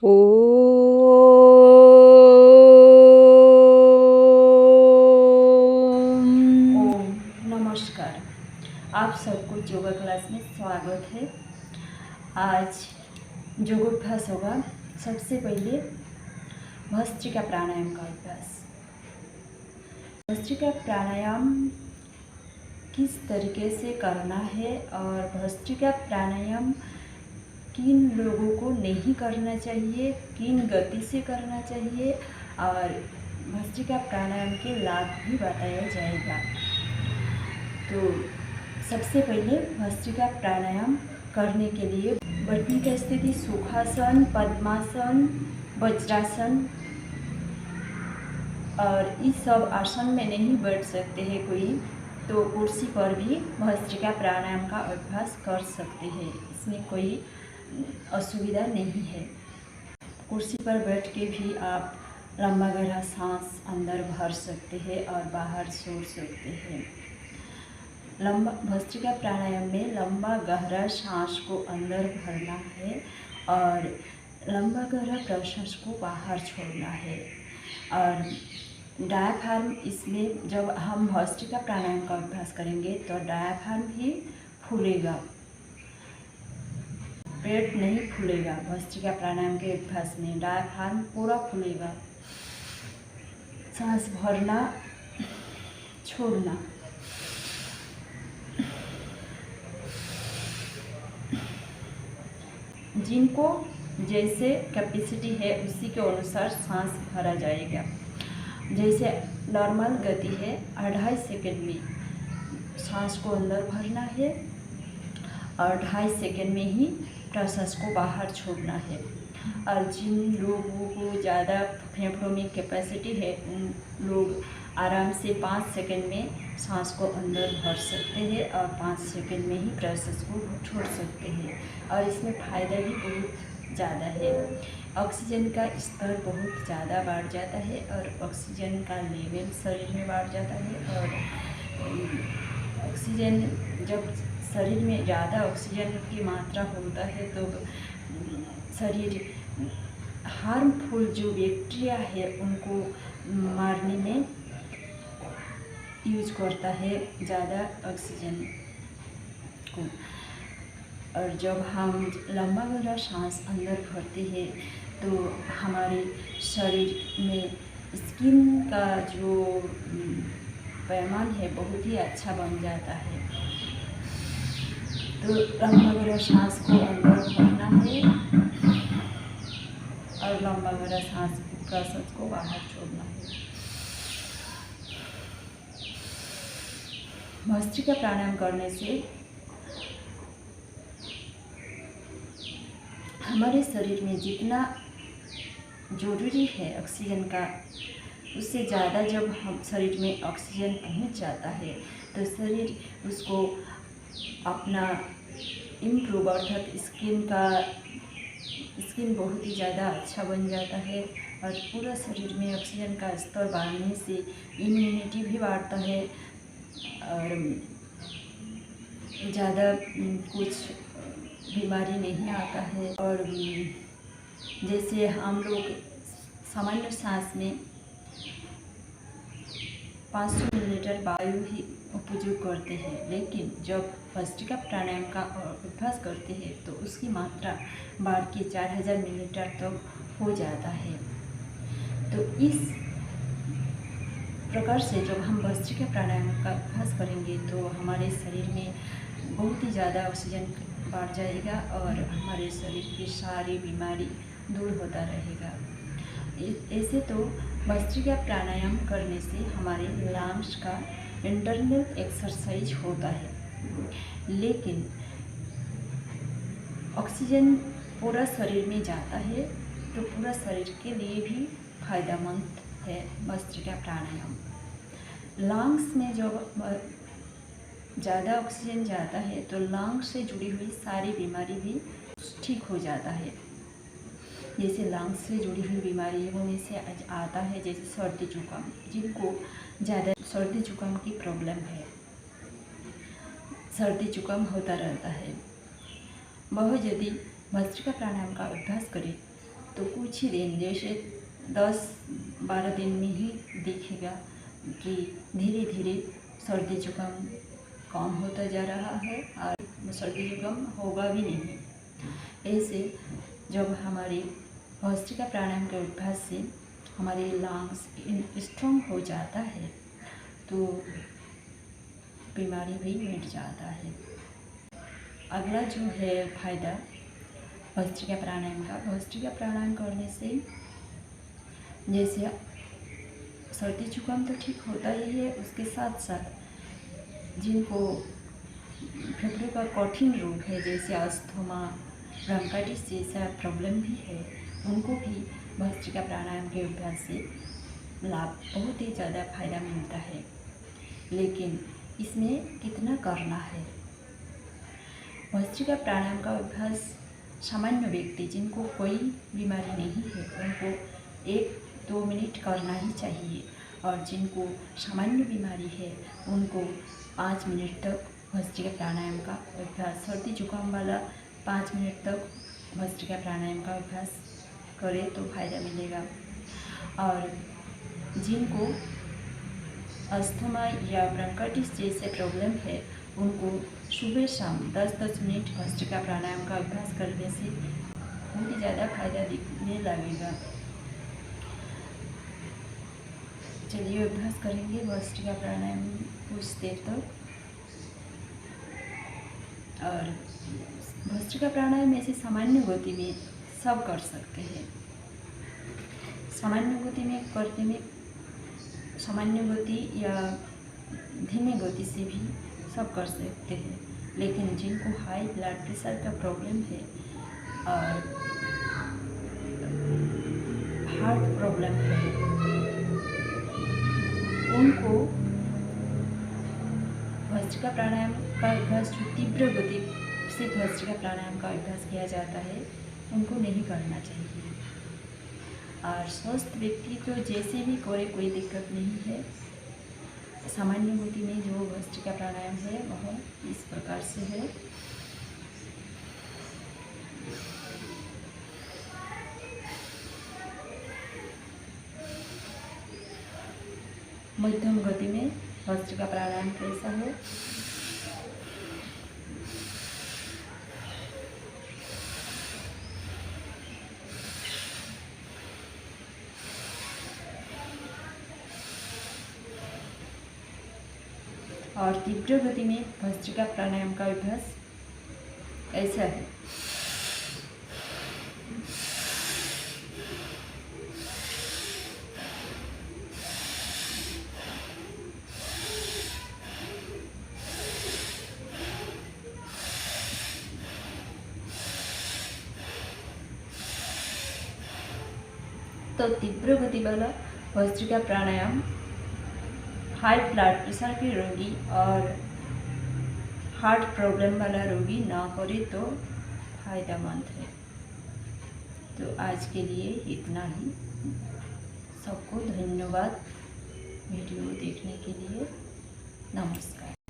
ओम नमस्कार। आप सबको योगा क्लास में स्वागत है। आज योगाभ्यास होगा। सबसे पहले भस्त्रिका प्राणायाम का अभ्यास। भस्त्रिका प्राणायाम किस तरीके से करना है और भस्त्रिका प्राणायाम किन लोगों को नहीं करना चाहिए, किन गति से करना चाहिए और भस्त्रिका प्राणायाम के लाभ भी बताया जाएगा। तो सबसे पहले भस्त्रिका प्राणायाम करने के लिए बैठने की स्थिति सुखासन, पद्मासन, वज्रासन और इस सब आसन में नहीं बैठ सकते हैं कोई, तो कुर्सी पर भी भस्त्रिका प्राणायाम का अभ्यास कर सकते हैं। इसमें कोई असुविधा नहीं है। कुर्सी पर बैठ के भी आप लंबा गहरा सांस अंदर भर सकते हैं और बाहर छोड़ सकते हैं। लंबा भस्त्रिका प्राणायाम में लंबा गहरा सांस को अंदर भरना है और लंबा गहरा प्रश्वास को बाहर छोड़ना है। और डायाफ्राम, इसमें जब हम भस्त्रिका प्राणायाम का अभ्यास करेंगे तो डायाफ्राम भी फूलेगा, पेट नहीं फूलेगा। भस्त्रिका प्राणायाम के अभ्यास में डायाफ्राम पूरा फूलेगा। सांस भरना, छोड़ना। जिनको जैसे कैपेसिटी है उसी के अनुसार सांस भरा जाएगा। जैसे नॉर्मल गति है 2.5 सेकंड में सांस को अंदर भरना है और 2.5 सेकंड में ही प्रश्वास को बाहर छोड़ना है। और जिन लोगों को ज़्यादा फेफड़ों में कैपेसिटी है उन लोग आराम से 5 सेकंड में सांस को अंदर भर सकते हैं और 5 सेकंड में ही प्रश्वास को छोड़ सकते हैं। और इसमें फ़ायदा भी बहुत ज़्यादा है। ऑक्सीजन का स्तर बहुत ज़्यादा बढ़ जाता है और ऑक्सीजन का लेवल शरीर में बढ़ जाता है। और ऑक्सीजन, जब शरीर में ज़्यादा ऑक्सीजन की मात्रा होता है तो शरीर हार्मफुल जो बैक्टीरिया है उनको मारने में यूज करता है ज़्यादा ऑक्सीजन को। और जब हम लंबा गहरा सांस अंदर भरते हैं तो हमारे शरीर में स्किन का जो पैमाना है बहुत ही अच्छा बन जाता है। तो लंबा गहरा सांस को अंदर भरना है और लंबा गहरा सांस प्रश्वास को बाहर छोड़ना है। भस्त्रिका प्राणायाम करने से हमारे शरीर में जितना जरूरी है ऑक्सीजन का, उससे ज़्यादा जब हम शरीर में ऑक्सीजन पहुंच जाता है तो शरीर उसको अपना इम्प्रूव, अर्थात स्किन बहुत ही ज़्यादा अच्छा बन जाता है। और पूरा शरीर में ऑक्सीजन का स्तर बढ़ने से इम्यूनिटी भी बढ़ता है और ज़्यादा कुछ बीमारी नहीं आता है। और जैसे हम लोग सामान्य सांस में 500 मिलीलीटर वायु ही उपयोग करते हैं, लेकिन जब भस्त्रिका प्राणायाम का अभ्यास करते हैं तो उसकी मात्रा बढ़ के 4000 मिलीलीटर तक हो जाता है। तो इस प्रकार से जब हम भस्त्रिका प्राणायाम का अभ्यास करेंगे तो हमारे शरीर में बहुत ही ज़्यादा ऑक्सीजन बढ़ जाएगा और हमारे शरीर की सारी बीमारी दूर होता रहेगा। ऐसे तो भस्त्रिका प्राणायाम करने से हमारे लंग्स का इंटरनल एक्सरसाइज होता है, लेकिन ऑक्सीजन पूरा शरीर में जाता है तो पूरा शरीर के लिए भी फायदेमंद है भस्त्रिका प्राणायाम। लंग्स में जब ज़्यादा ऑक्सीजन जाता है तो लंग्स से जुड़ी हुई सारी बीमारी भी ठीक हो जाता है। जैसे लंग्स से जुड़ी हुई बीमारियों में से आता है जैसे सर्दी जुकाम। जिनको ज़्यादा सर्दी जुकाम की प्रॉब्लम है, सर्दी जुकाम होता रहता है, वह यदि भस्त्रिका प्राणायाम का अभ्यास करें तो कुछ ही दिन, जैसे 10-12 दिन में ही दिखेगा कि धीरे धीरे सर्दी जुकाम कम होता जा रहा है और सर्दी जुकाम होगा भी नहीं। ऐसे जब हमारे भस्त्रिका प्राणायाम के अभ्यास से हमारे लंग्स स्ट्रॉन्ग हो जाता है तो बीमारी भी मिट जाता है। अगला जो है फायदा भस्त्रिका प्राणायाम का, भस्त्रिका प्राणायाम करने से जैसे सर्दी जुकाम तो ठीक होता ही है, उसके साथ साथ जिनको फेफड़े का कठिन रोग है जैसे अस्थमा, ब्रोंकाइटिस जैसा प्रॉब्लम भी है, उनको भी भस्त्रिका प्राणायाम के अभ्यास से लाभ बहुत ही ज़्यादा फायदा मिलता है। लेकिन इसमें कितना करना है? भस्त्रिका प्राणायाम का अभ्यास सामान्य व्यक्ति जिनको कोई बीमारी नहीं है उनको 1-2 मिनट करना ही चाहिए, और जिनको सामान्य बीमारी है उनको 5 मिनट तक भस्त्रिका प्राणायाम का अभ्यास, सर्दी जुकाम वाला 5 मिनट तक भस्त्रिका प्राणायाम का अभ्यास करें तो फायदा मिलेगा। और जिनको अस्थमा या ब्रोंकाइटिस जैसे प्रॉब्लम है उनको सुबह शाम 10-10 मिनट भस्त्रिका प्राणायाम का अभ्यास करने से बहुत ही ज़्यादा फायदा दिखने लगेगा। चलिए अभ्यास करेंगे भस्त्रिका प्राणायाम कुछ देर तक। और भस्त्रिका प्राणायाम ऐसे सामान्य गति में सब कर सकते हैं। सामान्य गति में करने में सामान्य गति या धीमी गति से भी सब कर सकते हैं, लेकिन जिनको हाई ब्लड प्रेशर का प्रॉब्लम है और हार्ट प्रॉब्लम है उनको भस्त्रिका प्राणायाम का अभ्यास, जो तीव्र गति से भस्त्रिका प्राणायाम का अभ्यास किया जाता है, उनको नहीं करना चाहिए। और स्वस्थ व्यक्ति तो जैसे भी करे कोई दिक्कत नहीं है। सामान्य गति में जो भस्त्रिका प्राणायाम है वह इस प्रकार से है। मध्यम गति में भस्त्रिका प्राणायाम कैसा है? और तीव्र गति में भस्त्रिका प्राणायाम का अभ्यास ऐसा है। तो तीव्र गति वाला भस्त्रिका प्राणायाम हाई ब्लड प्रेशर के रोगी और हार्ट प्रॉब्लम वाला रोगी ना करे तो फायदेमंद है। तो आज के लिए इतना ही। सबको धन्यवाद वीडियो देखने के लिए। नमस्कार।